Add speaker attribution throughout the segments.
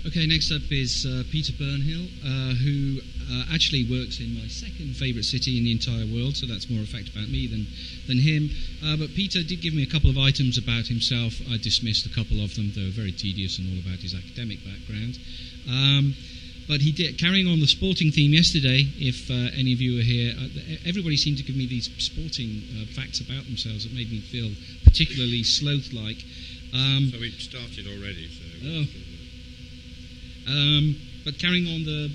Speaker 1: Okay, next up is Peter Burnhill, who actually works in my second favourite city in the entire world, so that's more a fact about me than him. But Peter did give me a couple of items about himself. I dismissed a couple of them. They were very tedious and all about his academic background. But he did, carrying on the sporting theme yesterday, if any of you are here, everybody seemed to give me these sporting facts about themselves that made me feel particularly sloth-like.
Speaker 2: So we've started already. So
Speaker 1: but carrying on the...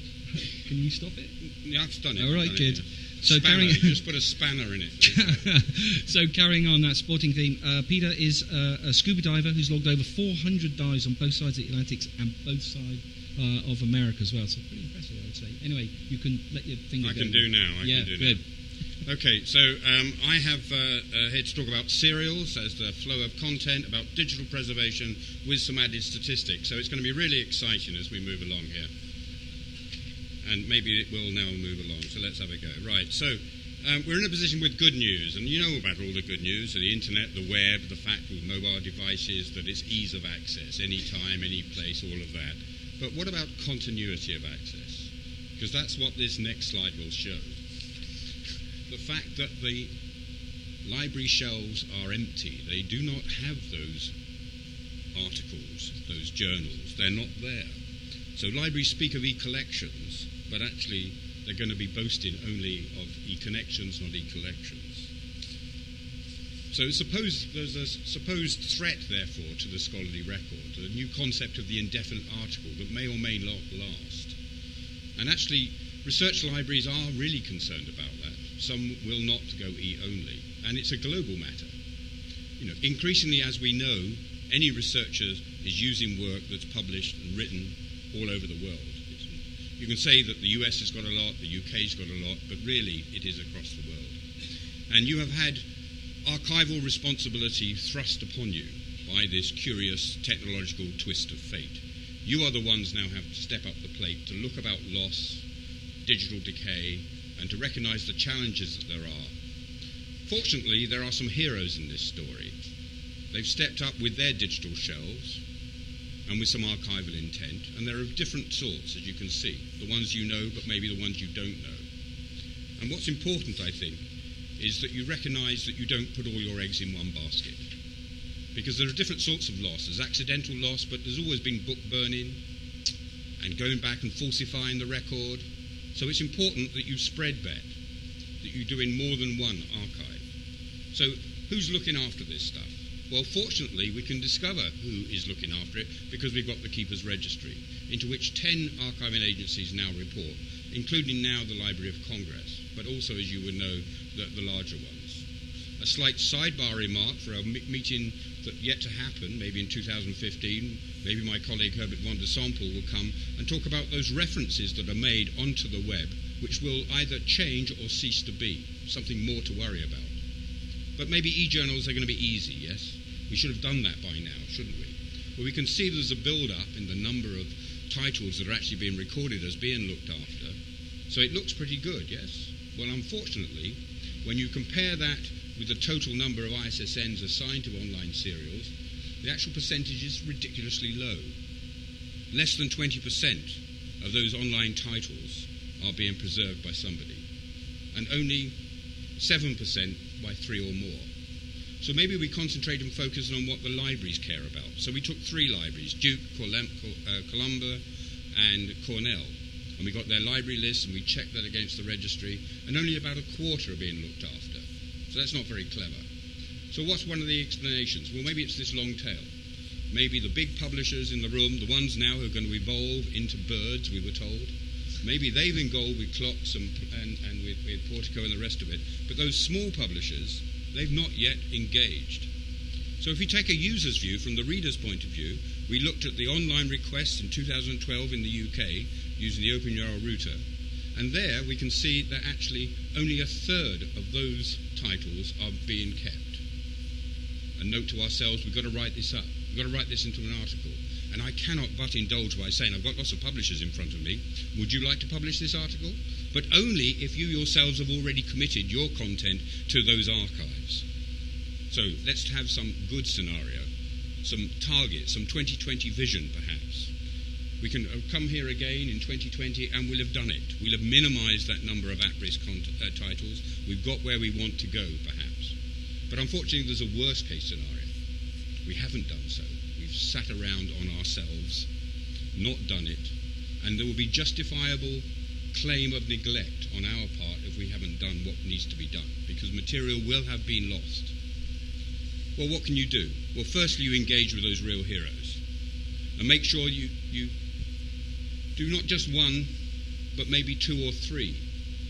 Speaker 1: Can you stop it?
Speaker 2: Yeah, I've done it.
Speaker 1: All right, good. So
Speaker 2: just put a spanner in it.
Speaker 1: So carrying on that sporting theme, Peter is a scuba diver who's logged over 400 dives on both sides of the Atlantic and both sides of America as well. So pretty impressive, I would say. Anyway, you can let your finger go.
Speaker 2: I can do now.
Speaker 1: Good.
Speaker 2: Okay, so I have here to talk about serials as the flow of content, about digital preservation with some added statistics. So it's going to be really exciting as we move along here. And maybe it will now move along, so let's have a go. Right, so we're in a position with good news, and you know about all the good news, the internet, the web, the fact with mobile devices, that it's ease of access, any time, any place, all of that. But what about continuity of access? Because that's what this next slide will show. The fact that the library shelves are empty. They do not have those articles, those journals. They're not there. So libraries speak of e-collections, but actually they're going to be boasting only of e-connections, not e-collections. So suppose there's a supposed threat, therefore, to the scholarly record, a new concept of the indefinite article that may or may not last. And actually, research libraries are really concerned about that. Some will not go e-only, and it's a global matter. You know, increasingly, as we know, any researcher is using work that's published and written all over the world. You can say that the US has got a lot, the UK's got a lot, but really it is across the world. And you have had archival responsibility thrust upon you by this curious technological twist of fate. You are the ones now have to step up the plate to look about loss, digital decay, and to recognise the challenges that there are. Fortunately, there are some heroes in this story. They've stepped up with their digital shelves and with some archival intent, and they're of different sorts, as you can see. The ones you know, but maybe the ones you don't know. And what's important, I think, is that you recognise that you don't put all your eggs in one basket. Because there are different sorts of loss. There's accidental loss, but there's always been book burning and going back and falsifying the record. So it's important that you spread bet, that you do in more than one archive. So who's looking after this stuff? Well, fortunately, we can discover who is looking after it because we've got the Keeper's Registry, into which 10 archiving agencies now report, including now the Library of Congress, but also, as you would know, the larger ones. A slight sidebar remark for a meeting that yet to happen, maybe in 2015, maybe my colleague Herbert von der Sample will come and talk about those references that are made onto the web, which will either change or cease to be, something more to worry about. But maybe e-journals are going to be easy, yes? We should have done that by now, shouldn't we? Well, we can see there's a build-up in the number of titles that are actually being recorded as being looked after. So it looks pretty good, yes? Well, unfortunately, when you compare that with the total number of ISSNs assigned to online serials, the actual percentage is ridiculously low. Less than 20% of those online titles are being preserved by somebody, and only 7% by 3 or more. So maybe we concentrate and focus on what the libraries care about. So we took 3 libraries, Duke, Columbia, and Cornell. And we got their library lists and we checked that against the registry, and only about a quarter are being looked after. So that's not very clever. So what's one of the explanations? Well, maybe it's this long tail. Maybe the big publishers in the room, the ones now who are going to evolve into birds, we were told, maybe they've evolved with clocks and with Portico and the rest of it. But those small publishers, they've not yet engaged. So if you take a user's view from the reader's point of view, we looked at the online requests in 2012 in the UK using the OpenURL router, and there we can see that actually only a third of those titles are being kept. A note to ourselves, we've got to write this up. We've got to write this into an article. And I cannot but indulge by saying, I've got lots of publishers in front of me. Would you like to publish this article? But only if you yourselves have already committed your content to those archives. So let's have some good scenario, some target, some 2020 vision perhaps. We can come here again in 2020 and we'll have done it. We'll have minimised that number of at-risk titles. We've got where we want to go, perhaps. But unfortunately, there's a worst-case scenario. We haven't done so. We've sat around on ourselves, not done it, and there will be justifiable claim of neglect on our part if we haven't done what needs to be done, because material will have been lost. Well, what can you do? Well, firstly, you engage with those real heroes and make sure you do not just one, but maybe two or three,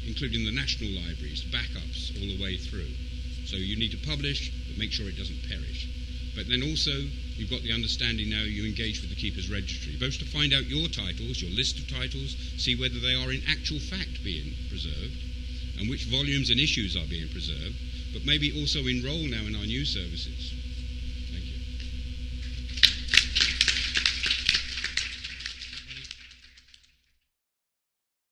Speaker 2: including the national libraries, backups all the way through. So you need to publish, but make sure it doesn't perish. But then also, you've got the understanding now you engage with the Keeper's Registry, both to find out your titles, your list of titles, see whether they are in actual fact being preserved, and which volumes and issues are being preserved, but maybe also enroll now in our new services.